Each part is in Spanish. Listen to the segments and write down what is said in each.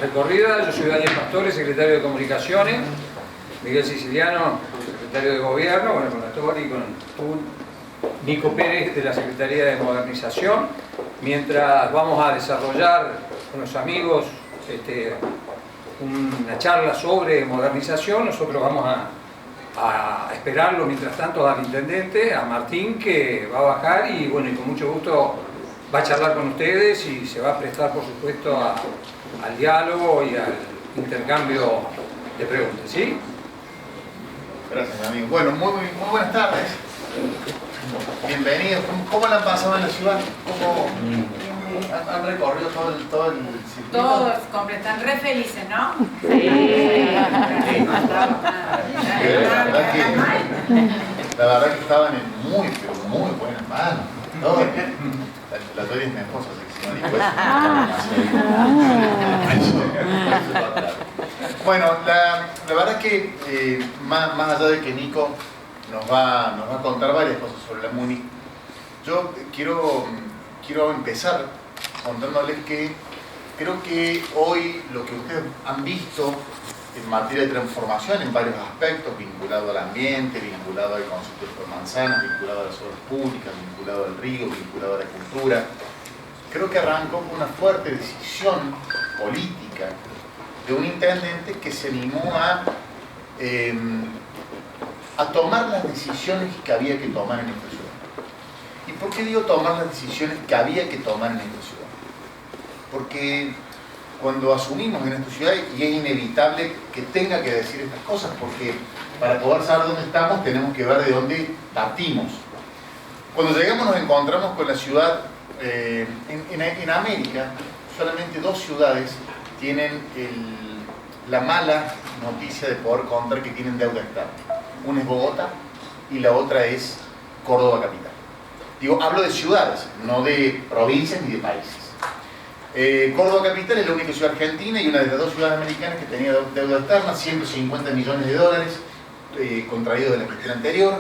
recorrida. Yo soy Daniel Pastore, secretario de Comunicaciones, Miguel Siciliano, secretario de Gobierno, con el relator y con Nico Pérez de la Secretaría de Modernización. Mientras vamos a desarrollar con los amigos una charla sobre modernización, nosotros vamos a esperarlo mientras tanto al intendente, a Martín, que va a bajar y bueno, y con mucho gusto va a charlar con ustedes y se va a prestar, por supuesto, al diálogo y al intercambio de preguntas, ¿sí? Gracias, amigo. Bueno, muy buenas tardes. Bienvenidos. ¿Cómo la han pasado en la ciudad? ¿Cómo han recorrido todo el circuito? Todos están re felices, ¿no? Sí. La verdad que estaban en muy buenas manos. ¿No? La doy es mi esposa, así que si no digo eso. Bueno, la verdad es que más allá de que Nico nos va a contar varias cosas sobre la MUNI, yo quiero empezar contándoles que creo que hoy lo que ustedes han visto en materia de transformación en varios aspectos, vinculado al ambiente, vinculado al concepto de manzanas, vinculado a las obras públicas, vinculado al río, vinculado a la cultura, creo que arrancó con una fuerte decisión política de un intendente que se animó a tomar las decisiones que había que tomar en esta ciudad. ¿Y por qué digo tomar las decisiones que había que tomar en esta ciudad? Porque cuando asumimos en esta ciudad, y es inevitable que tenga que decir estas cosas, porque para poder saber dónde estamos tenemos que ver de dónde partimos. Cuando llegamos nos encontramos con la ciudad, en América, solamente 2 ciudades tienen la mala noticia de poder contar que tienen deuda externa. Una es Bogotá y la otra es Córdoba capital. Hablo de ciudades, no de provincias ni de países. Córdoba capital es la única ciudad argentina y una de las 2 ciudades americanas que tenía deuda externa, 150 millones de dólares contraídos de la gestión anterior.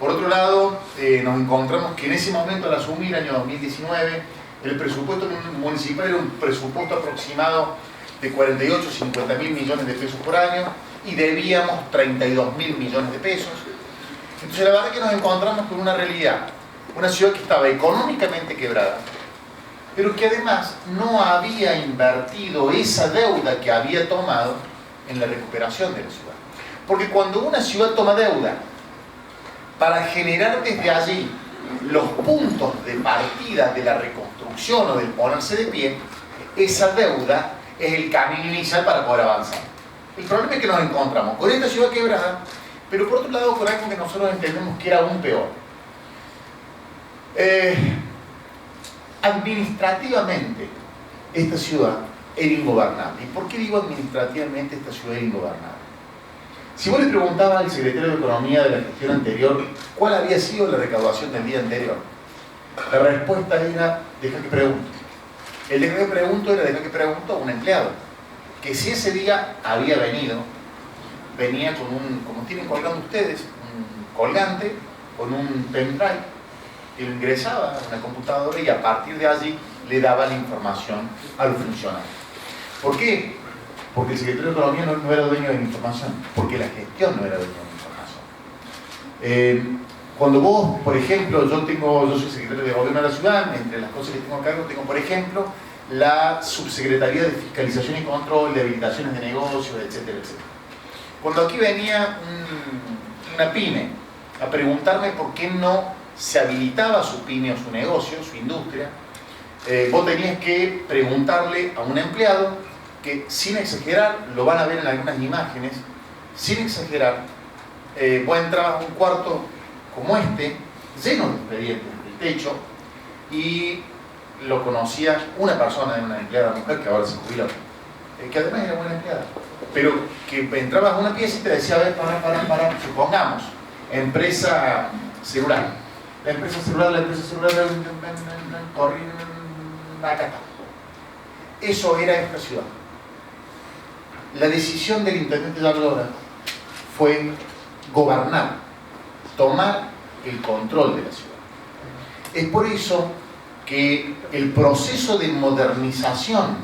Por otro lado, nos encontramos que en ese momento, al asumir, año 2019, el presupuesto municipal era un presupuesto aproximado de 48, 50 mil millones de pesos por año y debíamos 32 mil millones de pesos. Entonces la verdad es que nos encontramos con una realidad, una ciudad que estaba económicamente quebrada, pero que además no había invertido esa deuda que había tomado en la recuperación de la ciudad. Porque cuando una ciudad toma deuda para generar desde allí los puntos de partida de la reconstrucción o del ponerse de pie, esa deuda es el camino inicial para poder avanzar. El problema es que nos encontramos con esta ciudad quebrada, pero por otro lado con algo que nosotros entendemos que era aún peor. Administrativamente, esta ciudad era ingobernable. ¿Y por qué digo administrativamente esta ciudad era ingobernable? Si vos le preguntabas al secretario de Economía de la gestión anterior cuál había sido la recaudación del día anterior, la respuesta era: deja que pregunto. El deja que pregunto era deja que pregunto a un empleado que si ese día había venía con como tienen colgando ustedes, un colgante con un pendrive, que lo ingresaba a una computadora y a partir de allí le daba la información a los funcionarios. ¿Por qué? Porque el secretario de Economía no era dueño de la información, porque la gestión no era dueño de la información. Cuando vos, por ejemplo, yo soy secretario de Gobierno de la ciudad, entre las cosas que tengo a cargo tengo, por ejemplo, la Subsecretaría de Fiscalización y Control, de habilitaciones de negocios, etcétera, etcétera. Cuando aquí venía una pyme a preguntarme por qué no se habilitaba su pyme o su negocio, su industria, vos tenías que preguntarle a un empleado que, sin exagerar, lo van a ver en algunas imágenes, sin exagerar, vos entrabas a un cuarto como este, lleno de expedientes del techo, y lo conocía una persona, una empleada mujer que ahora se jubiló, que además era buena empleada, pero que entrabas a una pieza y te decía: a ver, para, supongamos, empresa celular. La empresa celular, acá está. Eso era esta ciudad. La decisión del intendente Yardora fue gobernar, tomar el control de la ciudad. Es por eso que el proceso de modernización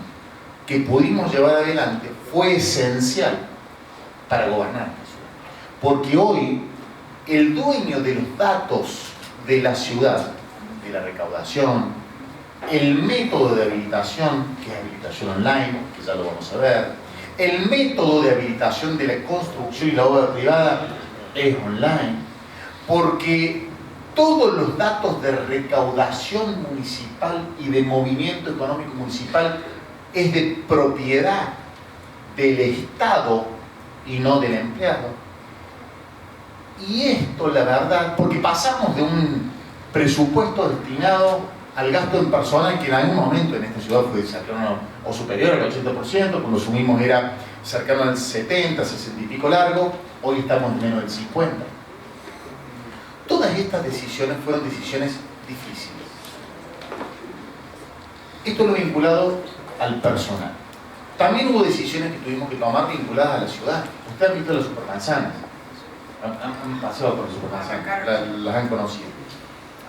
que pudimos llevar adelante fue esencial para gobernar la ciudad. Porque hoy el dueño de los datos de la ciudad, de la recaudación, el método de habilitación, que es habilitación online, que ya lo vamos a ver, el método de habilitación de la construcción y la obra privada es online, porque todos los datos de recaudación municipal y de movimiento económico municipal es de propiedad del Estado y no del empleado. Y esto, la verdad, porque pasamos de un presupuesto destinado al gasto en personal que en algún momento en esta ciudad fue cercano o superior al 80%, cuando asumimos era cercano al 70, 60 y pico largo, hoy estamos en menos del 50%. Todas estas decisiones fueron decisiones difíciles. Esto lo vinculado al personal. También hubo decisiones que tuvimos que tomar vinculadas a la ciudad. Ustedes han visto las supermanzanas, han paseado por las supermanzanas, las han conocido.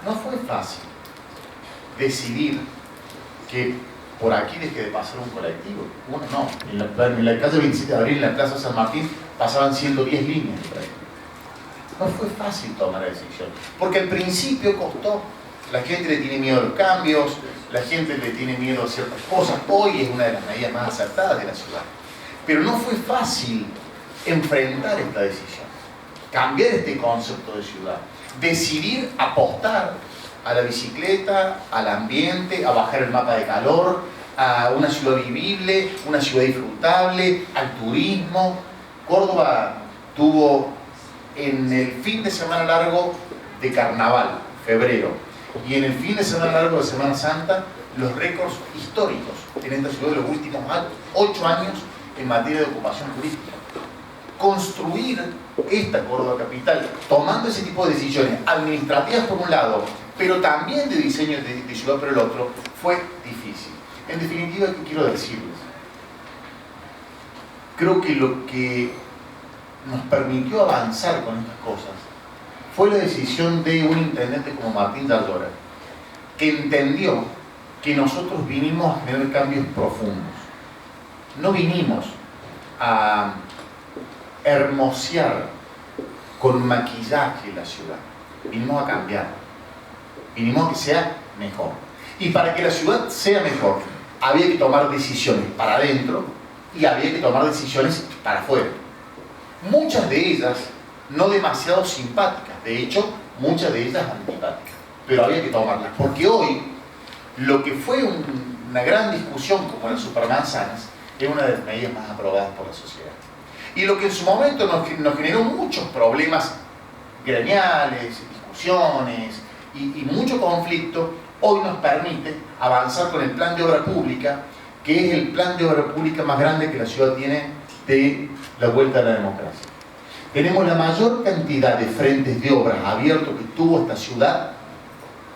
No fue fácil decidir que por aquí deje de pasar un colectivo. Uno no, en la calle 27 de abril, en la plaza San Martín, pasaban 110 líneas de colectivo. No fue fácil tomar la decisión, porque al principio costó. La gente le tiene miedo a los cambios, la gente le tiene miedo a ciertas cosas. Hoy es una de las medidas más acertadas de la ciudad. Pero no fue fácil enfrentar esta decisión, cambiar este concepto de ciudad, decidir apostar a la bicicleta, al ambiente, a bajar el mapa de calor, a una ciudad vivible, una ciudad disfrutable, al turismo. Córdoba tuvo en el fin de semana largo de carnaval, febrero, y en el fin de semana largo de Semana Santa, los récords históricos en esta ciudad de los últimos 8 años en materia de ocupación turística. Construir esta Córdoba capital, tomando ese tipo de decisiones administrativas por un lado, pero también de diseño de ciudad por el otro, fue difícil. En definitiva, ¿qué quiero decirles? Creo que lo que nos permitió avanzar con estas cosas fue la decisión de un intendente como Martín Dardora, que entendió que nosotros vinimos a generar cambios profundos. No vinimos a hermosear con maquillaje la ciudad, vinimos a cambiar, vinimos a que sea mejor. Y para que la ciudad sea mejor, había que tomar decisiones para adentro y había que tomar decisiones para afuera. Muchas de ellas no demasiado simpáticas, de hecho, muchas de ellas antipáticas, pero había que tomarlas, porque hoy lo que fue una gran discusión como las supermanzanas es una de las medidas más aprobadas por la sociedad. Y lo que en su momento nos generó muchos problemas gremiales, discusiones y mucho conflicto, hoy nos permite avanzar con el plan de obra pública, que es el plan de obra pública más grande que la ciudad tiene de la vuelta a la democracia. Tenemos la mayor cantidad de frentes de obras abiertos que tuvo esta ciudad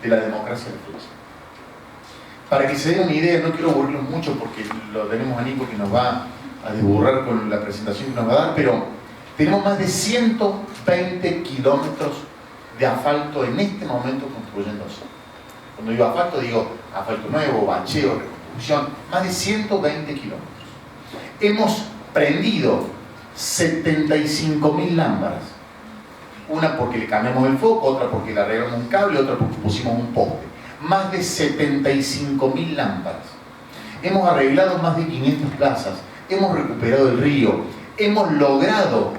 de la democracia de fecha. Para que se den una idea, no quiero aburrirlos mucho porque lo tenemos a Nico que nos va a desburrar con la presentación que nos va a dar, pero tenemos más de 120 kilómetros de asfalto en este momento construyéndose. Cuando digo asfalto, digo asfalto nuevo, bacheo, reconstrucción, más de 120 kilómetros. Hemos prendido 75.000 lámparas, una porque le cambiamos el foco, otra porque le arreglamos un cable, otra porque pusimos un poste. Más de 75.000 lámparas. Hemos arreglado más de 500 plazas, hemos recuperado el río, hemos logrado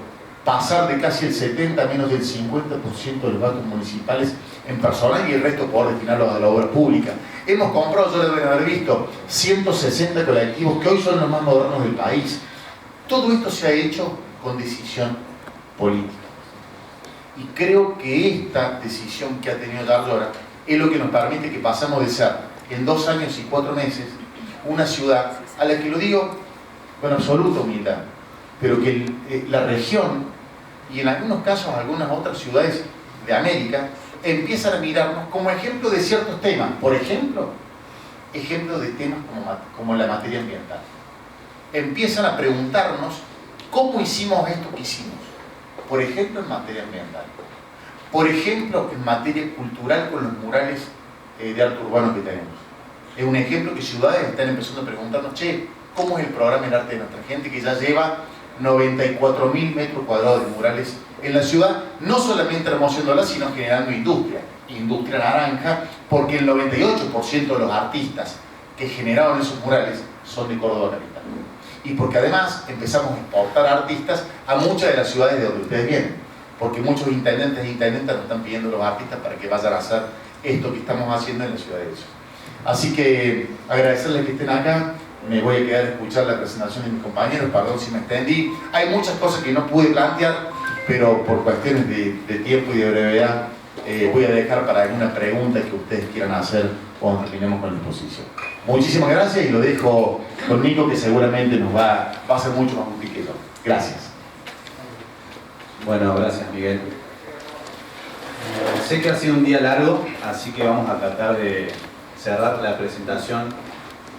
pasar de casi el 70 a menos del 50% de los gastos municipales en personal y el resto poder destinarlo a la obra pública. Hemos comprado, ya lo deben haber visto, 160 colectivos que hoy son los más modernos del país. Todo esto se ha hecho con decisión política. Y creo que esta decisión que ha tenido Dardora es lo que nos permite que pasamos de ser, en 2 años y 4 meses, una ciudad a la que lo digo con absoluta humildad, pero que la región, y en algunos casos algunas otras ciudades de América, empiezan a mirarnos como ejemplo de ciertos temas. Por ejemplo, ejemplo de temas como la materia ambiental. Empiezan a preguntarnos cómo hicimos esto que hicimos. Por ejemplo, en materia ambiental. Por ejemplo, en materia cultural con los murales de arte urbano que tenemos. Es un ejemplo que ciudades están empezando a preguntarnos, che, cómo es el programa El Arte de Nuestra Gente, que ya lleva 94.000 metros cuadrados de murales en la ciudad, no solamente hermoseándola, sino generando industria naranja, porque el 98% de los artistas que generaron esos murales son de Córdoba capital. Y porque además empezamos a exportar artistas a muchas de las ciudades de donde ustedes vienen, porque muchos intendentes e intendentas nos están pidiendo los artistas para que vayan a hacer esto que estamos haciendo en la ciudad de ellos. Así que agradecerles que estén acá. Me voy a quedar a escuchar la presentación de mis compañeros, perdón si me extendí. Hay muchas cosas que no pude plantear, pero por cuestiones de tiempo y de brevedad voy a dejar para alguna pregunta que ustedes quieran hacer cuando terminemos con la exposición. Muchísimas gracias y lo dejo con Nico, que seguramente nos va a hacer mucho más útil que yo. Gracias. Bueno, gracias Miguel. Sé que ha sido un día largo, así que vamos a tratar de cerrar la presentación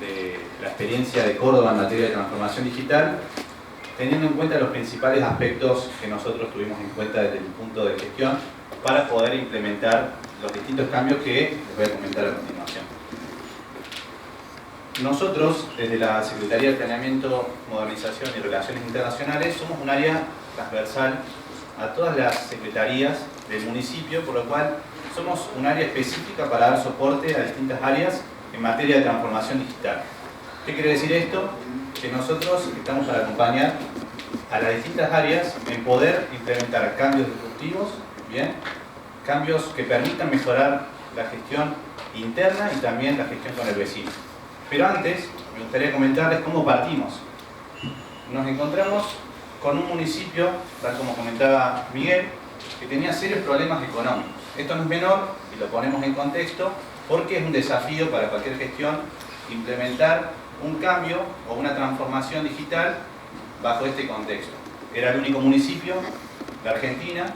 de la experiencia de Córdoba en materia de transformación digital, teniendo en cuenta los principales aspectos que nosotros tuvimos en cuenta desde el punto de gestión para poder implementar los distintos cambios que les voy a comentar a continuación. Nosotros, desde la Secretaría de Planeamiento, Modernización y Relaciones Internacionales, somos un área transversal a todas las secretarías del municipio, por lo cual somos un área específica para dar soporte a distintas áreas en materia de transformación digital. ¿Qué quiere decir esto? Que nosotros estamos para acompañar a las distintas áreas en poder implementar cambios disruptivos, ¿bien? Cambios que permitan mejorar la gestión interna y también la gestión con el vecino. Pero antes, me gustaría comentarles cómo partimos. Nos encontramos con un municipio, tal como comentaba Miguel, que tenía serios problemas económicos. Esto no es menor, y lo ponemos en contexto, porque es un desafío para cualquier gestión implementar un cambio o una transformación digital bajo este contexto. Era el único municipio de Argentina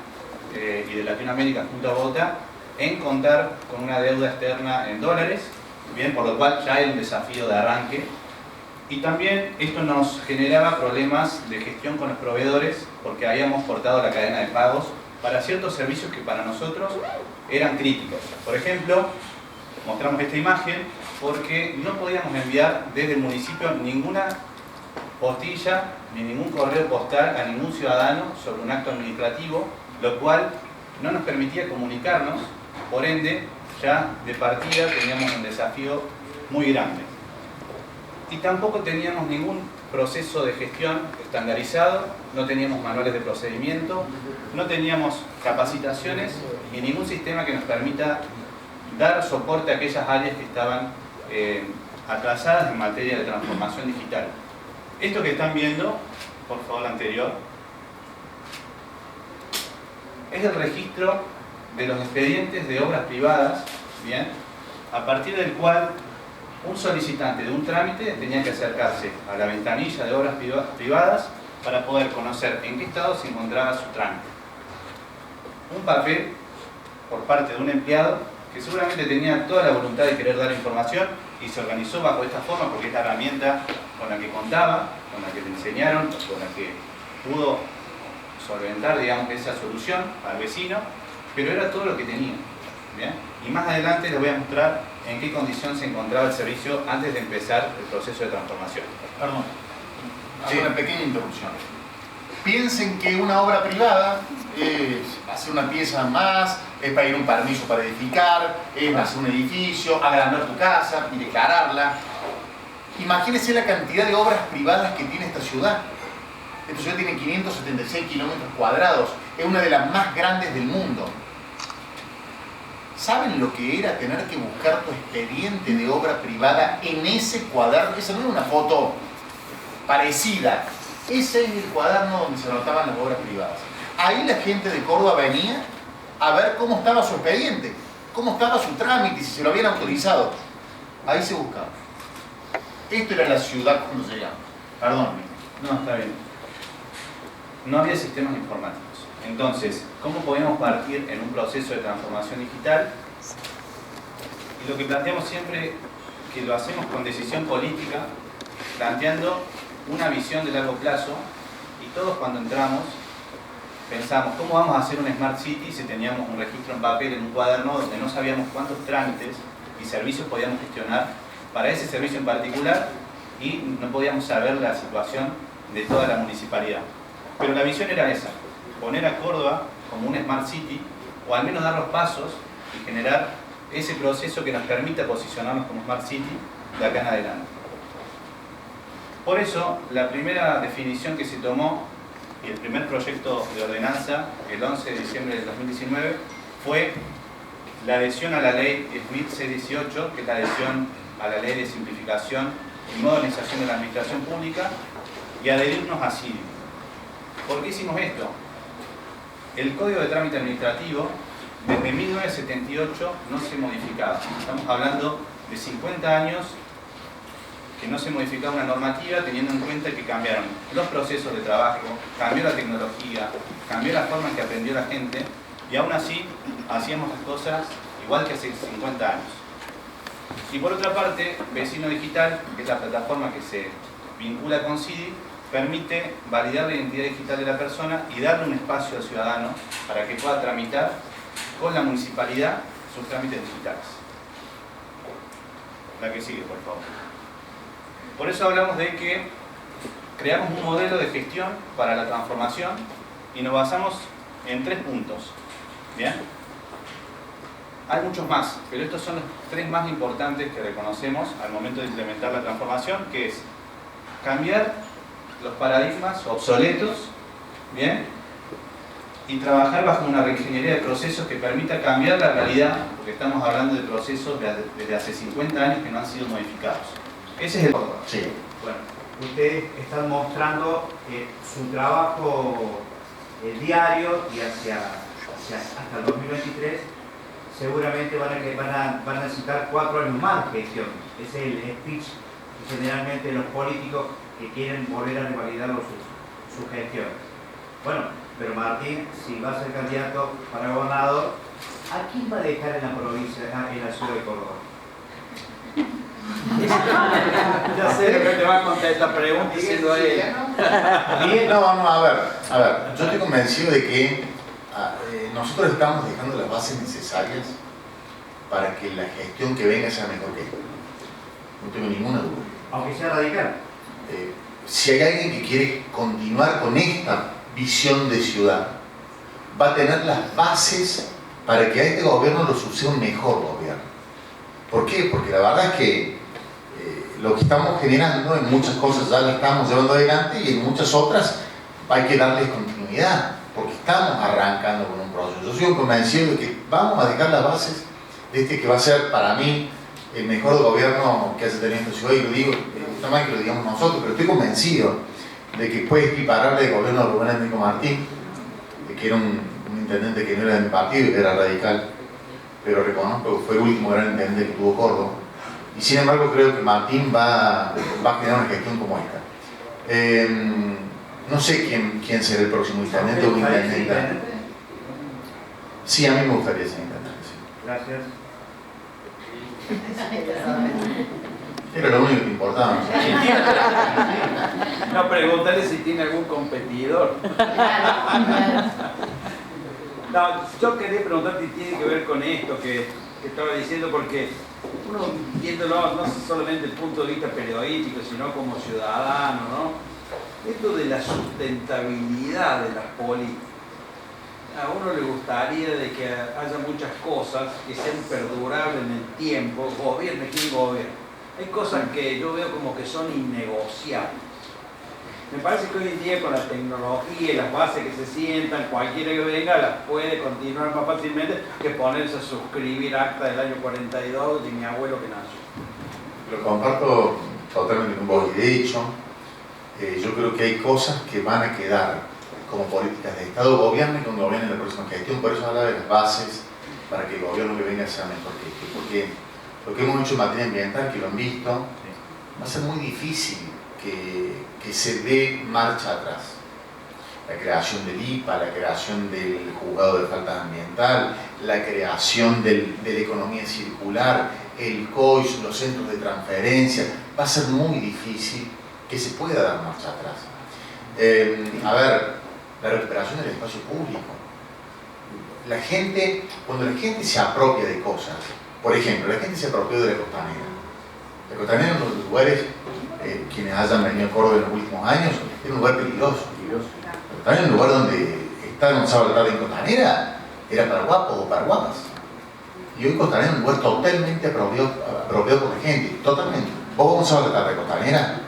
y de Latinoamérica junto a Bogotá en contar con una deuda externa en dólares, bien, por lo cual ya era un desafío de arranque. Y también esto nos generaba problemas de gestión con los proveedores porque habíamos cortado la cadena de pagos para ciertos servicios que para nosotros eran críticos. Por ejemplo, mostramos esta imagen porque no podíamos enviar desde el municipio ninguna postilla ni ningún correo postal a ningún ciudadano sobre un acto administrativo, lo cual no nos permitía comunicarnos, por ende, ya de partida teníamos un desafío muy grande. Y tampoco teníamos ningún proceso de gestión estandarizado, no teníamos manuales de procedimiento, no teníamos capacitaciones ni ningún sistema que nos permita dar soporte a aquellas áreas que estaban atrasadas en materia de transformación digital. Esto que están viendo, por favor, la anterior, es el registro de los expedientes de obras privadas, ¿bien? A partir del cual un solicitante de un trámite tenía que acercarse a la ventanilla de obras privadas para poder conocer en qué estado se encontraba su trámite. Un papel por parte de un empleado que seguramente tenía toda la voluntad de querer dar información y se organizó bajo esta forma porque es la herramienta con la que contaba, con la que le enseñaron, con la que pudo solventar, digamos, esa solución al vecino, pero era todo lo que tenía, ¿bien? Y más adelante les voy a mostrar en qué condición se encontraba el servicio antes de empezar el proceso de transformación. Perdón, hago una pequeña interrupción. Piensen que una obra privada es hacer una pieza más, es pedir un permiso para edificar, es hacer un edificio, agrandar tu casa y declararla. Imagínense la cantidad de obras privadas que tiene esta ciudad. Esta ciudad tiene 576 kilómetros cuadrados, es una de las más grandes del mundo. ¿Saben lo que era tener que buscar tu expediente de obra privada en ese cuaderno? Esa no era una foto parecida. Ese es el cuaderno donde se anotaban las obras privadas. Ahí la gente de Córdoba venía a ver cómo estaba su expediente, cómo estaba su trámite, si se lo habían autorizado. Ahí se buscaba. Esto era la ciudad cuando llegamos. Perdón. No, está bien. No había sistemas informáticos. Entonces, ¿cómo podíamos partir en un proceso de transformación digital? Y lo que planteamos siempre, que lo hacemos con decisión política, planteando una visión de largo plazo, y todos cuando entramos pensamos, ¿cómo vamos a hacer un Smart City si teníamos un registro en papel, en un cuaderno, donde no sabíamos cuántos trámites y servicios podíamos gestionar para ese servicio en particular y no podíamos saber la situación de toda la municipalidad. Pero la visión era esa, poner a Córdoba como un Smart City, o al menos dar los pasos y generar ese proceso que nos permita posicionarnos como Smart City de acá en adelante. Por eso, la primera definición que se tomó y el primer proyecto de ordenanza, el 11 de diciembre del 2019, fue la adhesión a la ley Smith C18, que es la adhesión a la ley de simplificación y modernización de la administración pública, y adherirnos a CIDI. ¿Por qué hicimos esto? El Código de Trámite Administrativo, desde 1978, no se modificaba. Estamos hablando de 50 años que no se modificaba una normativa, teniendo en cuenta que cambiaron los procesos de trabajo, cambió la tecnología, cambió la forma en que aprendió la gente, y aún así hacíamos las cosas igual que hace 50 años. Y por otra parte, Vecino Digital, que es la plataforma que se vincula con CIDI, permite validar la identidad digital de la persona y darle un espacio al ciudadano para que pueda tramitar con la municipalidad sus trámites digitales. La que sigue, por favor. Por eso hablamos de que creamos un modelo de gestión para la transformación y nos basamos en 3 puntos. ¿Bien? Hay muchos más, pero estos son los 3 más importantes que reconocemos al momento de implementar la transformación, que es cambiar los paradigmas obsoletos, ¿bien? Y trabajar bajo una reingeniería de procesos que permita cambiar la realidad, porque estamos hablando de procesos desde hace 50 años que no han sido modificados. Ese es el... Sí. Bueno, ustedes están mostrando su trabajo diario y hasta el 2023 seguramente van a necesitar 4 años más de gestión. Ese es el speech que generalmente los políticos que quieren volver a revalidar su gestión. Bueno, pero Martín, si va a ser candidato para gobernador, ¿a quién va a dejar en la provincia, en la ciudad de Córdoba? Ya sé que te va a contestar esta pregunta diciendo él. No, a ver, yo estoy convencido de que nosotros estamos dejando las bases necesarias para que la gestión que venga sea mejor que esta. No tengo ninguna duda. Aunque sea radical. Si hay alguien que quiere continuar con esta visión de ciudad, va a tener las bases para que a este gobierno lo suceda un mejor gobierno. ¿Por qué? Porque la verdad es que lo que estamos generando en muchas cosas ya lo estamos llevando adelante y en muchas otras hay que darles continuidad, porque estamos arrancando con un proceso. Yo soy convencido de que vamos a dejar las bases de este que va a ser para mí el mejor gobierno que haya tenido esta ciudad, y lo digo, está mal que lo digamos nosotros, pero estoy convencido de que puede equipararle el gobierno de Rubén Enrico Martín, que era un intendente que no era de mi partido y que era radical, pero reconozco que fue el último gran intendente que tuvo Córdoba. Y sin embargo creo que Martín va a generar una gestión como esta. No sé quién será el próximo intendente o intendente. Sí, a mí me gustaría ser intendente. Sí. Gracias. Era lo único que importaba. No, pregúntale si tiene algún competidor. No, yo quería preguntarte si tiene que ver con esto que estaba diciendo, porque uno viéndolo no solamente desde el punto de vista periodístico, sino como ciudadano, ¿no? Esto de la sustentabilidad de las políticas. A uno le gustaría de que haya muchas cosas que sean perdurables en el tiempo, gobierne quien gobierne. Hay cosas que yo veo como que son innegociables. Me parece que hoy en día con la tecnología y las bases que se sientan, cualquiera que venga las puede continuar más fácilmente que ponerse a suscribir acta del año 42 de mi abuelo que nació. Lo comparto totalmente con vos, y de hecho yo creo que hay cosas que van a quedar como políticas de Estado, gobierno y cuando gobierne la próxima gestión. Por eso hablaba de las bases para que el gobierno que venga sea mejor que este, porque lo que hemos hecho en materia ambiental, que lo han visto, va a ser muy difícil que se dé marcha atrás. La creación del IPA, la creación del juzgado de falta ambiental, la creación de la economía circular, el COIS, los centros de transferencia, va a ser muy difícil que se pueda dar marcha atrás. A ver, la recuperación del espacio público. Cuando la gente se apropia de cosas, por ejemplo, la gente se apropió de la Costanera. La Costanera es uno de los lugares quienes hayan venido a Córdoba en los últimos años, es un lugar peligroso. También un lugar donde estar un sábado a la tarde en Costanera era para guapos o para guapas. Y hoy Costanera es un lugar totalmente apropiado por la gente, totalmente. Vos vas un sábado a la tarde a Costanera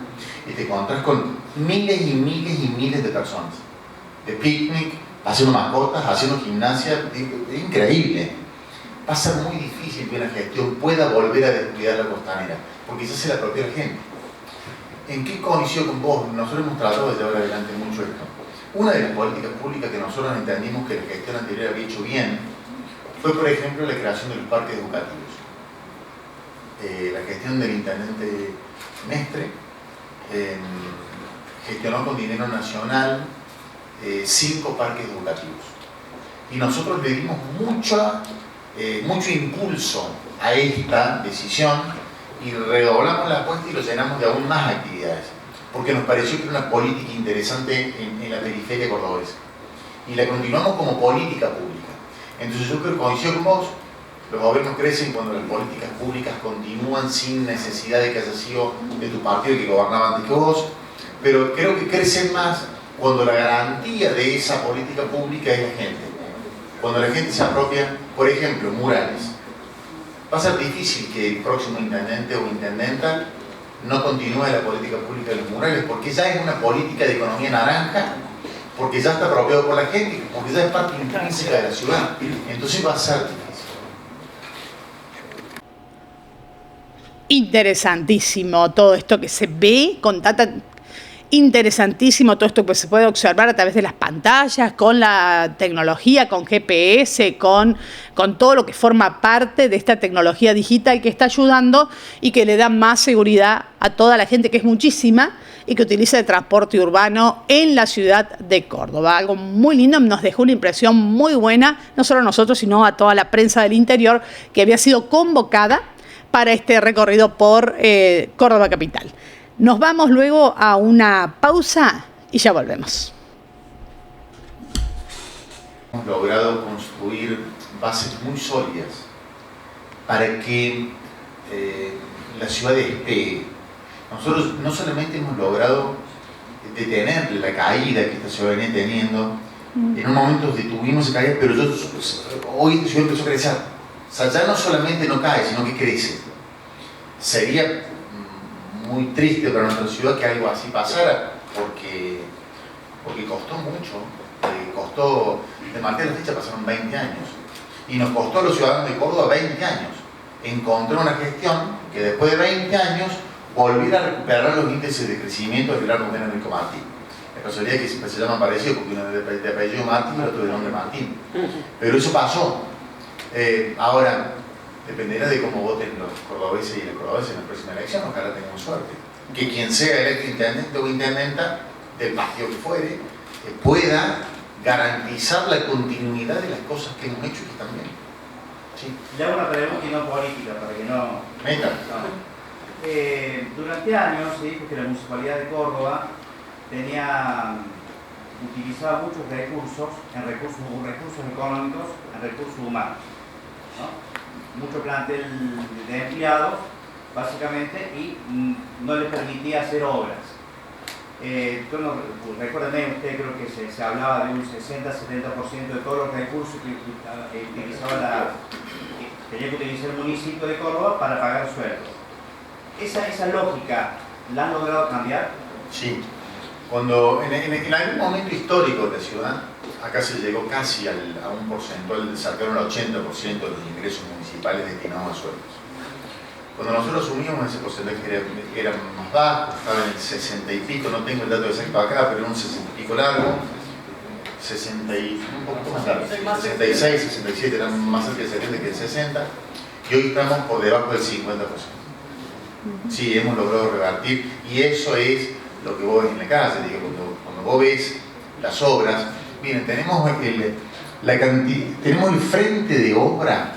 y te encontrás con miles y miles y miles de personas. De picnic, haciendo mascotas, haciendo gimnasia, es increíble. Va a ser muy difícil que la gestión pueda volver a descuidar la Costanera, porque esa se la propia gente. ¿En qué coincido con vos? Nosotros hemos tratado de llevar adelante mucho esto. Una de las políticas públicas que nosotros entendimos que la gestión anterior había hecho bien fue, por ejemplo, la creación de los parques educativos. La gestión del intendente Mestre gestionó con dinero nacional 5 parques educativos. Y nosotros le dimos mucho impulso a esta decisión y redoblamos la apuesta y lo llenamos de aún más actividades, porque nos pareció que era una política interesante en la periferia cordobesa. Y la continuamos como política pública. Entonces yo creo que coincido con vos, los gobiernos crecen cuando las políticas públicas continúan sin necesidad de que haya sido de tu partido que gobernaba antes que vos, pero creo que crecen más cuando la garantía de esa política pública es la gente. Cuando la gente se apropia, por ejemplo, murales. Va a ser difícil que el próximo intendente o intendenta no continúe la política pública de los murales, porque ya es una política de economía naranja, porque ya está apropiado por la gente, porque ya es parte intrínseca de la ciudad. Entonces va a ser difícil. Interesantísimo todo esto que se ve con tanta... Interesantísimo todo esto que se puede observar a través de las pantallas, con la tecnología, con GPS, con todo lo que forma parte de esta tecnología digital que está ayudando y que le da más seguridad a toda la gente, que es muchísima, y que utiliza el transporte urbano en la ciudad de Córdoba. Algo muy lindo, nos dejó una impresión muy buena, no solo a nosotros, sino a toda la prensa del interior que había sido convocada para este recorrido por Córdoba Capital. Nos vamos luego a una pausa y ya volvemos. Hemos logrado construir bases muy sólidas para que la ciudad despegue. Nosotros no solamente hemos logrado detener la caída que esta ciudad venía teniendo, en un momento detuvimos esa caída, pero hoy esta ciudad empezó a crecer. O sea, ya no solamente no cae, sino que crece. Sería muy triste para nuestra ciudad que algo así pasara, porque costó mucho, costó, de marcar la fecha pasaron 20 años, y nos costó a los ciudadanos de Córdoba 20 años encontrar una gestión que después de 20 años volviera a recuperar los índices de crecimiento de Pilar Rubén Enrico Martín. La casualidad es que siempre se llaman parecidos, porque uno es de apellido Martín y el otro de nombre Martín, pero eso pasó. Ahora dependerá de cómo voten los cordobeses y las cordobeses en la próxima elección. Ojalá tengamos suerte. Que quien sea electo intendente o intendenta, del partido que fuere, pueda garantizar la continuidad de las cosas que hemos hecho y que están bien. ¿Sí? Le hago una pregunta y no política, para que no... Venga. Durante años se dijo que la Municipalidad de Córdoba utilizaba muchos recursos económicos, en recursos humanos, ¿no? Mucho plantel de empleados, básicamente, y no les permitía hacer obras. Recuérdenme, usted creo que se hablaba de un 60-70% de todos los recursos que tenía que utilizar el municipio de Córdoba para pagar sueldos. ¿Esa lógica la han logrado cambiar? Sí. Cuando en algún momento histórico de la ciudad, acá se llegó casi a un porcentual, sacaron el 80% de los ingresos municipales destinados a sueldos. Cuando nosotros asumimos, ese porcentaje era más bajo, estaba en el 60 y pico, no tengo el dato exacto acá, pero era un 60 y pico largo, 60 y un poco más largo, 66, 67, eran más cerca del 70 que del 60, y hoy estamos por debajo del 50%. Sí, hemos logrado revertir, y eso es lo que vos ves en la calle, digo, cuando vos ves las obras. Miren, tenemos el frente de obra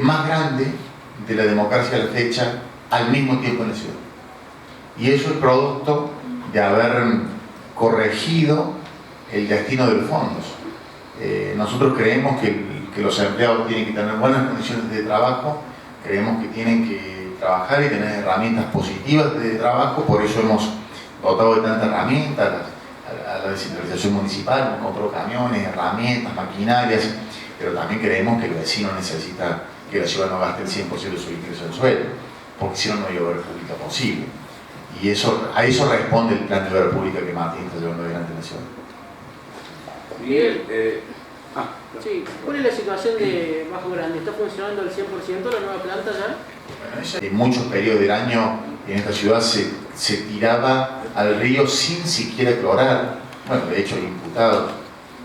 más grande de la democracia a la fecha al mismo tiempo en la ciudad. Y eso es producto de haber corregido el destino de los fondos. Nosotros creemos que los empleados tienen que tener buenas condiciones de trabajo, creemos que tienen que trabajar y tener herramientas positivas de trabajo, por eso hemos dotado de tantas herramientas a la descentralización municipal, hemos comprado camiones, herramientas, maquinarias, pero también creemos que el vecino necesita que la ciudad no gaste el 100% de su ingreso en sueldo, porque si no, no hay obra pública posible. Y a eso responde el plan de obra pública que Martín está llevando adelante en la ciudad. Miguel, sí, ¿cuál es la situación de Bajo Grande? ¿Está funcionando al 100% la nueva planta ya? Bueno, eso, en muchos periodos del año en esta ciudad se tiraba al río sin siquiera clorar. Bueno, de hecho, el imputado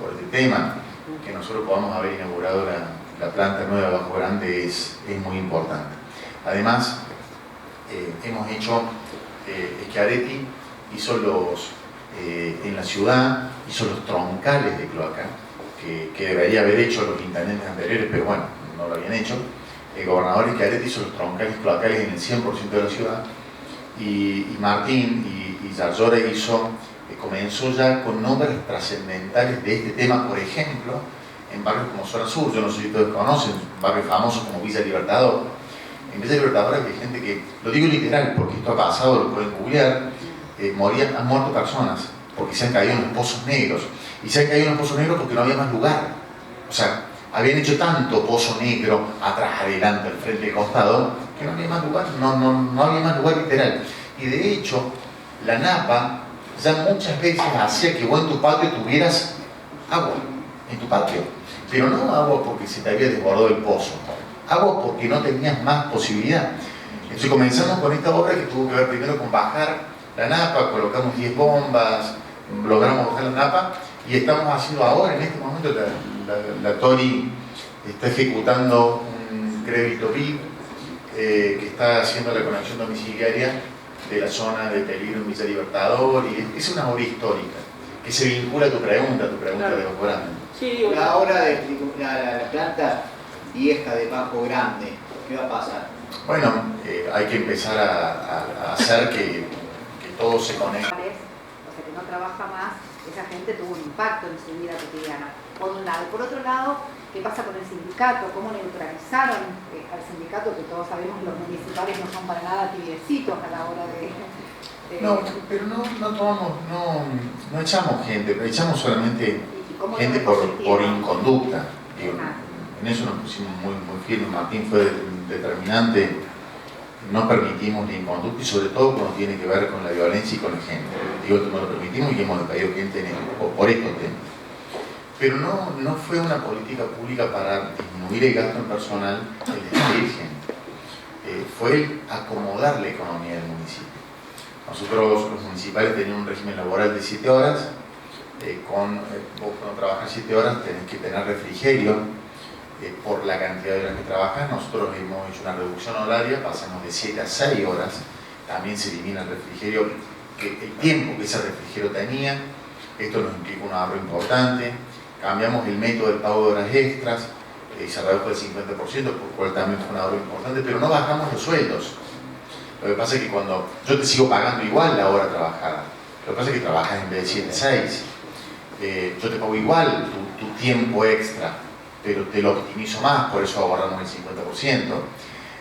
por este tema, que nosotros podamos haber inaugurado la planta nueva de Bajo Grande es muy importante. Además, hemos hecho, Schiaretti hizo en la ciudad, hizo los troncales de cloaca, que debería haber hecho los intendentes anteriores, pero bueno, no lo habían hecho. El gobernador Schiaretti hizo los troncales cloacales en el 100% de la ciudad, y Martín y Yarlora comenzó ya con nombres trascendentales de este tema, por ejemplo, en barrios como Zona Sur. Yo no sé si ustedes conocen, barrios famosos como Villa Libertador. En Villa Libertador hay gente que, lo digo literal porque esto ha pasado, lo pueden googlear, han muerto personas porque se han caído en los pozos negros. Y se han caído en los pozos negros porque no había más lugar. O sea, habían hecho tanto pozo negro atrás, adelante, al frente, al costado, que no había más lugar, no había más lugar literal. Y de hecho, la Napa ya muchas veces hacía que vos en tu patio tuvieras agua, en tu patio. Pero no agua porque se te había desbordado el pozo, agua porque no tenías más posibilidad. Entonces comenzamos con esta obra que tuvo que ver primero con bajar la Napa, colocamos 10 bombas, logramos bajar la Napa, y estamos haciendo ahora, en este momento, la Tori está ejecutando un crédito BID que está haciendo la conexión domiciliaria de la zona de peligro en Villa Libertador, y es una obra histórica que se vincula a tu pregunta Claro. de Bajo Grande. Sí, La obra de la planta vieja de Bajo Grande, ¿qué va a pasar? Bueno, hay que empezar a hacer que todo se conecte. O sea, que no trabaja más, esa gente tuvo un impacto en su vida cotidiana, por un lado. Por otro lado, ¿qué pasa con el sindicato? ¿Cómo neutralizaron al sindicato? Que todos sabemos que los municipales no son para nada tibiecitos a la hora de... No, pero no echamos gente, pero echamos solamente gente por inconducta. Digo, en eso nos pusimos muy firmes. Martín fue determinante. No permitimos la inconducta, y sobre todo cuando tiene que ver con la violencia y con la gente. Digo, no lo permitimos y hemos despedido gente por estos temas. Pero no fue una política pública para disminuir el gasto en personal, el despedir gente. Fue el acomodar la economía del municipio. Nosotros, los municipales, teníamos un régimen laboral de 7 horas. Vos cuando trabajas 7 horas tenés que tener refrigerio. Por la cantidad de horas que trabajas, nosotros hemos hecho una reducción horaria, pasamos de 7 a 6 horas, también se elimina el refrigerio, el tiempo que ese refrigerio tenía. Esto nos implica un ahorro importante. Cambiamos el método del pago de horas extras, se redujo el 50%, por lo cual también fue un ahorro importante, pero no bajamos los sueldos. Lo que pasa es que cuando yo te sigo pagando igual la hora trabajada, lo que pasa es que trabajas en vez de 7 a 6, yo te pago igual tu tiempo extra, pero te lo optimizo más, por eso ahorramos el 50%.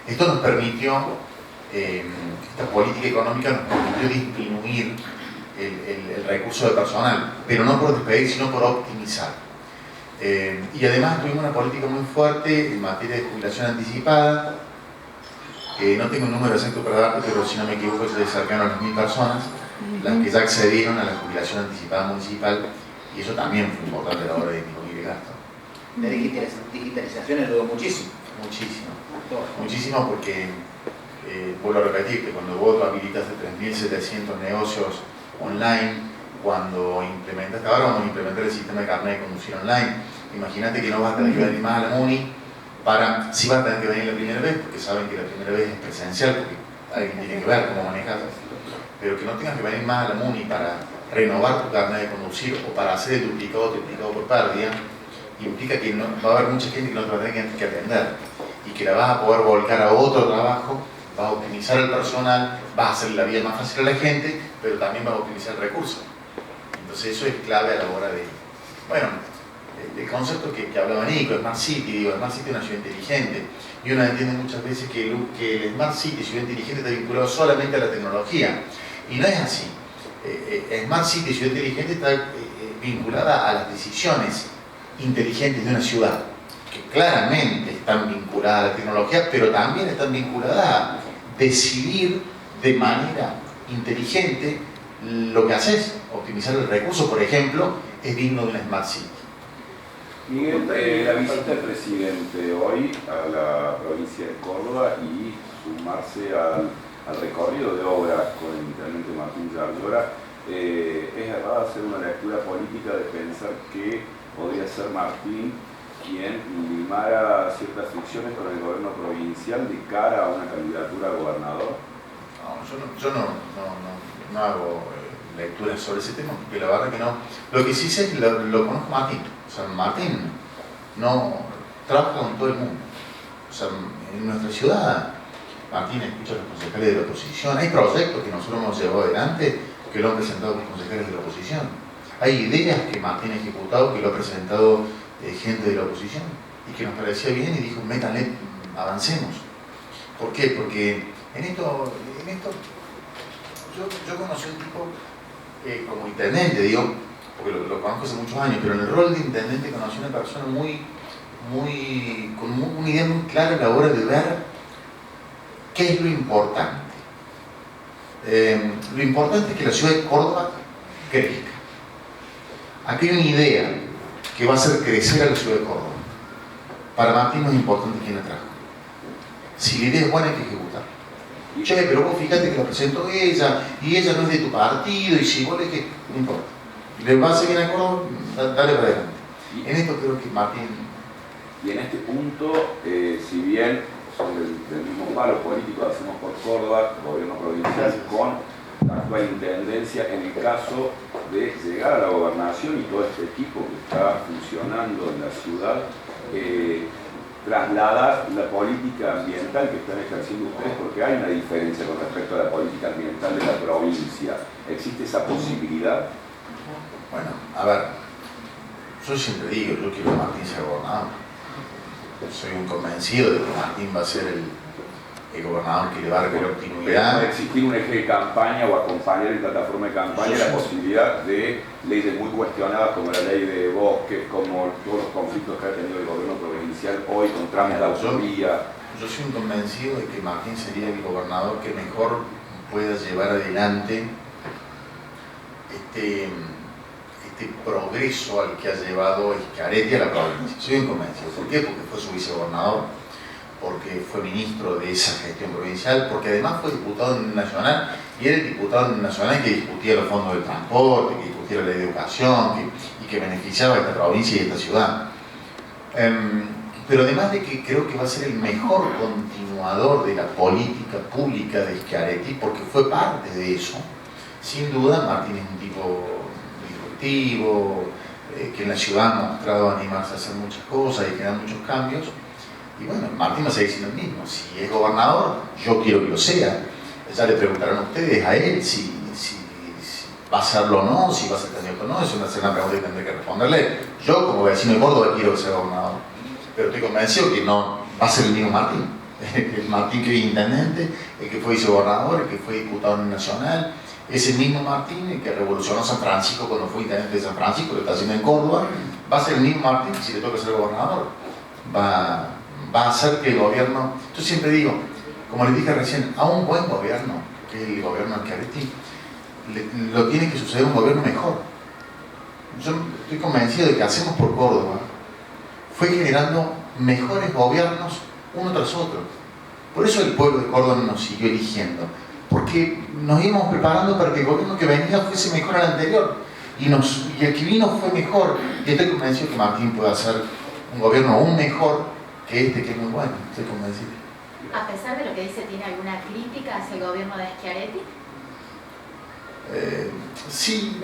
Esto nos permitió, esta política económica nos permitió disminuir el recurso de personal, pero no por despedir, sino por optimizar. Y además tuvimos una política muy fuerte en materia de jubilación anticipada. No tengo un número exacto para darte, pero si no me equivoco es de cercano a las 1000 personas las que ya accedieron a la jubilación anticipada municipal, y eso también fue importante a la hora de disminuir el gasto. La digitalización ayudó muchísimo. Muchísimo porque, vuelvo a repetir, que cuando vos habilitas de 3.700 negocios online, cuando implementaste, ahora vamos a implementar el sistema de carnet de conducir online, imagínate que no vas a tener que venir más a la MUNI sí vas a tener que venir la primera vez, porque saben que la primera vez es presencial, porque alguien tiene que ver cómo manejas, pero que no tengas que venir más a la MUNI para renovar tu carnet de conducir o para hacer el duplicado o triplicado por pérdida, implica que va a haber mucha gente que no te va a tener que atender, y que la vas a poder volcar a otro trabajo, vas a optimizar el personal, vas a hacer la vida más fácil a la gente, pero también vas a optimizar el recurso. Entonces eso es clave a la hora de... Bueno, el concepto que hablaba Nico, Smart City, digo, Smart City es una ciudad inteligente, y uno entiende muchas veces que el Smart City, ciudad inteligente, está vinculado solamente a la tecnología, y no es así. Smart City, ciudad inteligente, está vinculada a las decisiones inteligentes de una ciudad, que claramente están vinculadas a la tecnología, pero también están vinculadas a decidir de manera inteligente lo que haces. Optimizar el recurso, por ejemplo, es digno de una Smart City. Miguel, la visita del presidente hoy a la provincia de Córdoba y sumarse al recorrido de obras con el intendente Martín Yarlora, es errado hacer una lectura política de pensar que podría ser Martín quien limara ciertas fricciones con el gobierno provincial de cara a una candidatura a gobernador. No, yo no hago lecturas sobre ese tema, porque la verdad que no. Lo que sí sé es que lo conozco a Martín. O sea, Martín no trabaja con todo el mundo. O sea, en nuestra ciudad, Martín escucha a los concejales de la oposición. Hay proyectos que nosotros hemos llevado adelante que lo han presentado los concejales de la oposición. Hay ideas que Martín ha ejecutado que lo ha presentado gente de la oposición y que nos parecía bien y dijo, métanle, avancemos. ¿Por qué? Porque en esto yo conocí un tipo como intendente, digo, porque lo conozco hace muchos años, pero en el rol de intendente conocí una persona con una idea muy clara a la hora de ver qué es lo importante. Lo importante es que la ciudad de Córdoba crezca. Aquí hay una idea que va a hacer crecer a la ciudad de Córdoba. Para Martín no es importante quién la trajo. Si la idea es buena hay que ejecutar. Che, pero vos fíjate que la presentó ella, y ella no es de tu partido, y si vos le que no importa. Le va a seguir a Córdoba, dale para adelante. En esto creo que Martín... Y en este punto, si bien son del mismo palo político que hacemos por Córdoba, gobierno provincial, con la actual intendencia, en el caso de llegar a la gobernación y todo este equipo que está funcionando en la ciudad, trasladar la política ambiental que están ejerciendo ustedes, porque hay una diferencia con respecto a la política ambiental de la provincia. ¿Existe esa posibilidad? Bueno, a ver, yo siempre digo, yo quiero que Martín sea gobernador. Soy un convencido de que Martín va a ser el gobernador que le va a dar continuidad. ¿Puede existir un eje de campaña o acompañar en plataforma de campaña la posibilidad de leyes muy cuestionadas como la ley de bosques, como todos los conflictos que ha tenido el gobierno provincial hoy con tramos de autovía? Yo soy un convencido de que Martín sería el gobernador que mejor pueda llevar adelante este progreso al que ha llevado Schiaretti a la provincia. Soy un convencido. ¿Por qué? Porque fue su vicegobernador, porque fue ministro de esa gestión provincial, porque además fue diputado nacional, y era el diputado nacional que discutía los fondos del transporte, que discutía la ley de educación, y que beneficiaba a esta provincia y a esta ciudad. Pero además de que creo que va a ser el mejor continuador de la política pública de Schiaretti, porque fue parte de eso, sin duda Martín es un tipo disruptivo, que en la ciudad ha mostrado animarse a hacer muchas cosas y que da muchos cambios. Y bueno, Martín va a seguir siendo el mismo. Si es gobernador, yo quiero que lo sea. Ya le preguntarán a ustedes, a él, si va a serlo o no, si va a ser candidato o no. Es una pregunta que tendré que responderle. Yo, como vecino de Córdoba, quiero que sea gobernador. Pero estoy convencido que no va a ser el mismo Martín. El Martín que es intendente, el que fue vicegobernador, el que fue diputado nacional. Es el mismo Martín, el que revolucionó San Francisco cuando fue intendente de San Francisco, lo está haciendo en Córdoba. Va a ser el mismo Martín si le toca ser gobernador. Va a hacer que el gobierno, yo siempre digo, como les dije recién, a un buen gobierno, que es el gobierno de Schiaretti, lo tiene que suceder un gobierno mejor. Yo estoy convencido de que hacemos por Córdoba fue generando mejores gobiernos uno tras otro. Por eso el pueblo de Córdoba nos siguió eligiendo, porque nos íbamos preparando para que el gobierno que venía fuese mejor al anterior, y el que vino fue mejor, y estoy convencido que Martín puede hacer un gobierno aún mejor que este, que es muy bueno, estoy convencido. A pesar de lo que dice, ¿tiene alguna crítica hacia el gobierno de Schiaretti? Sí,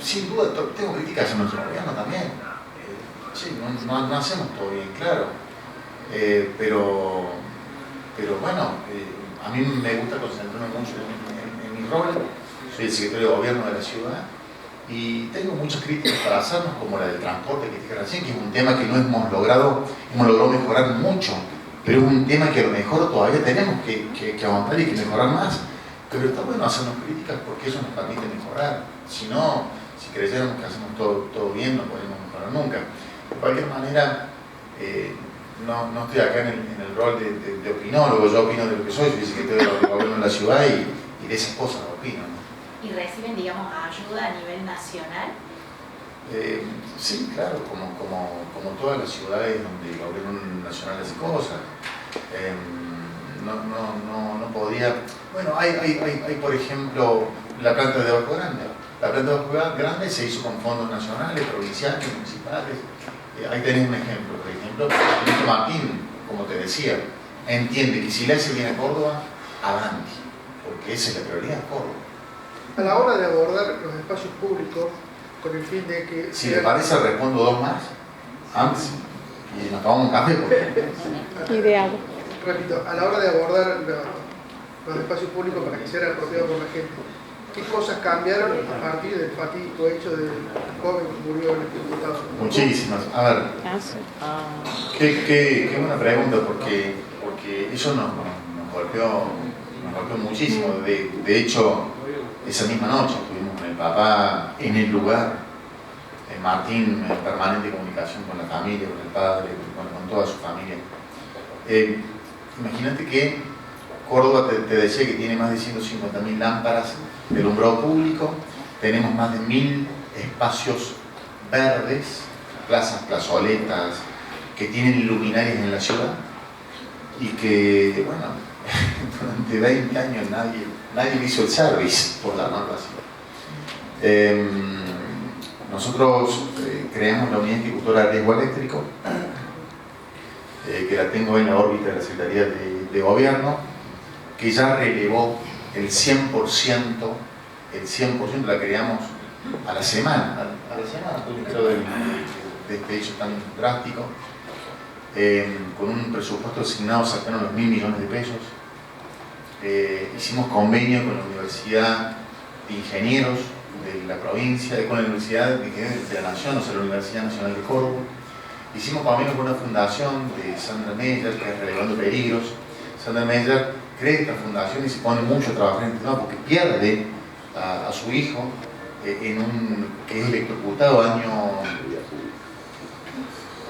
sin duda, tengo críticas hacia nuestro gobierno también. Sí, no hacemos todo bien, claro. Pero bueno, a mí me gusta concentrarme mucho en mi rol. Soy el secretario de gobierno de la ciudad Y tengo muchas críticas para hacernos, como la del transporte que dije recién, que es un tema que no hemos logrado mejorar mucho, pero es un tema que a lo mejor todavía tenemos que avanzar y que mejorar más. Pero está bueno hacernos críticas porque eso nos permite mejorar. Si no, si creyéramos que hacemos todo bien, no podemos mejorar nunca. De cualquier manera, no estoy acá en el rol de opinólogo, yo opino de lo que soy, yo dice que estoy de gobierno en la ciudad y de esas cosas opino, ¿no? ¿Y reciben, digamos, ayuda a nivel nacional? Sí, claro, como todas las ciudades donde el gobierno nacional hace cosas. No podía... Bueno, hay por ejemplo la planta de Ojo Grande. La planta de Ojo Grande se hizo con fondos nacionales, provinciales, municipales. Ahí tenés un ejemplo. Por ejemplo, Benito Martín, como te decía, entiende que si le hace bien a Córdoba, avanti, porque esa es la prioridad, Córdoba. A la hora de abordar los espacios públicos, con el fin de que... Si le parece, respondo dos más, antes, y nos tomamos un café. Ideal. Repito, a la hora de abordar los espacios públicos para que sean apropiados por la gente, ¿qué cosas cambiaron a partir del fatídico hecho del joven que murió en el diputado? Muchísimas. A ver, qué buena pregunta, porque eso nos golpeó muchísimo. De hecho, esa misma noche estuvimos con el papá en el lugar, Martín en permanente comunicación con la familia, con el padre, con toda su familia. Imagínate que Córdoba, te decía que tiene más de 150.000 lámparas de alumbrado público, tenemos más de 1.000 espacios verdes, plazas, plazoletas, que tienen luminarias en la ciudad y que, bueno, durante 20 años nadie hizo el service, por llamarlo así. Nosotros creamos la unidad ejecutora de riesgo eléctrico, que la tengo en la órbita de la Secretaría de Gobierno, que ya relevó el 100%, la creamos a la semana, de este hecho tan drástico, con un presupuesto asignado cercano a los 1.000 millones de pesos. Hicimos convenio con la Universidad de Ingenieros de la provincia, con la Universidad de Ingenieros de la Nación, o sea, la Universidad Nacional de Córdoba. Hicimos convenio con una fundación de Sandra Meyer, que es Relevando Peligros. Sandra Meyer cree esta fundación y se pone mucho a trabajar en este tema porque pierde a su hijo que es electrocutado año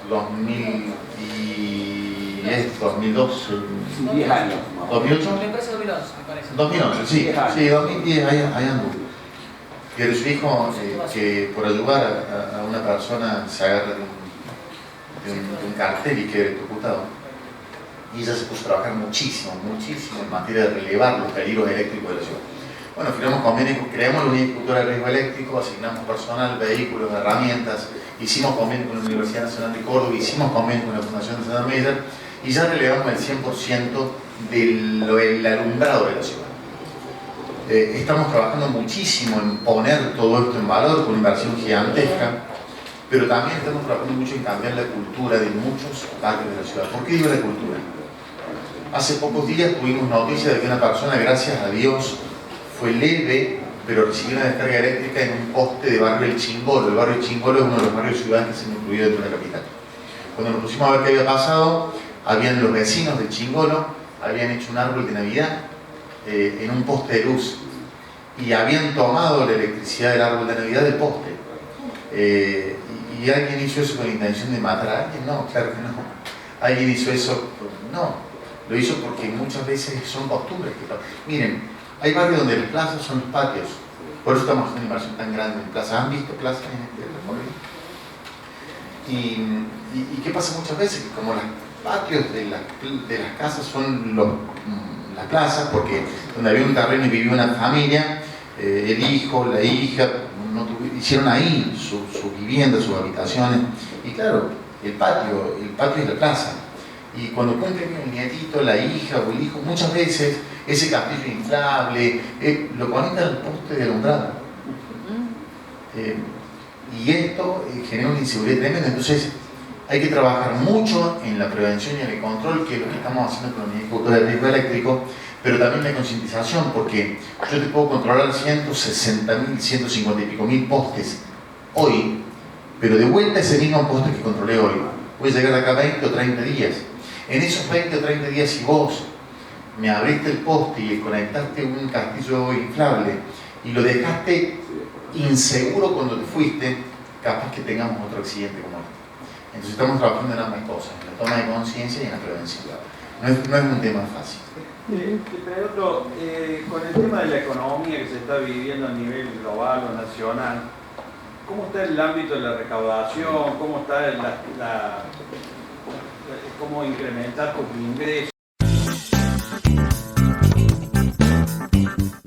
2002, 10 años. ¿2008? 2011, me parece. 2011, sí, 2010, ahí anduvo. Pero su hijo, que por ayudar a una persona se agarra de un cartel y queda electrocutado. Y ella se puso a trabajar muchísimo en materia de relevar los peligros eléctricos de la ciudad. Bueno, firmamos convenios, creamos la unidad ejecutora de riesgo eléctrico, asignamos personal, vehículos, herramientas, hicimos convenios con la Universidad Nacional de Córdoba, hicimos convenios con la Fundación de Sandra Meyer y ya relevamos el 100% del alumbrado de la ciudad. Estamos trabajando muchísimo en poner todo esto en valor con una inversión gigantesca, pero también estamos trabajando mucho en cambiar la cultura de muchos barrios de la ciudad. ¿Por qué digo la cultura? Hace pocos días tuvimos noticia de que una persona, gracias a Dios, fue leve, pero recibió una descarga eléctrica en un poste de barrio El Chingolo. El barrio El Chingolo es uno de los barrios ciudadanos que se han incluido dentro de la capital. Cuando nos pusimos a ver qué había pasado, habían los vecinos del Chingolo, habían hecho un árbol de Navidad en un poste de luz y habían tomado la electricidad del árbol de Navidad del poste. ¿Y alguien hizo eso con la intención de matar a alguien? No, claro que no. ¿Alguien hizo eso? No. Lo hizo porque muchas veces son costumbres. Miren, hay barrios donde las plazas son los patios. Por eso estamos haciendo una inversión tan grande en plazas. ¿Han visto plazas en este recorrido? ¿Y qué pasa muchas veces? Que como los patios de las casas son las plazas, porque donde había un terreno y vivía una familia, el hijo, la hija, hicieron ahí su vivienda, sus habitaciones. Y claro, el patio es la plaza. Y cuando cumplen el nietito, la hija o el hijo, muchas veces ese castillo inflable lo conectan al poste de alumbrado. Y esto genera una inseguridad tremenda. Entonces hay que trabajar mucho en la prevención y en el control, que es lo que estamos haciendo con la unidad ejecutora de riesgo eléctrico, pero también la concientización, porque yo te puedo controlar 160.000, 150 y pico mil postes hoy, pero de vuelta ese mismo poste que controlé hoy, voy a llegar de acá 20 o 30 días. En esos 20 o 30 días, si vos me abriste el poste y le conectaste un castillo inflable y lo dejaste inseguro cuando te fuiste, capaz que tengamos otro accidente como este. Entonces estamos trabajando en ambas cosas, en la toma de conciencia y en la prevención. No es un tema fácil. Te pregunto, con el tema de la economía que se está viviendo a nivel global o nacional, ¿cómo está el ámbito de la recaudación? ¿Cómo está cómo incrementar tus ingresos?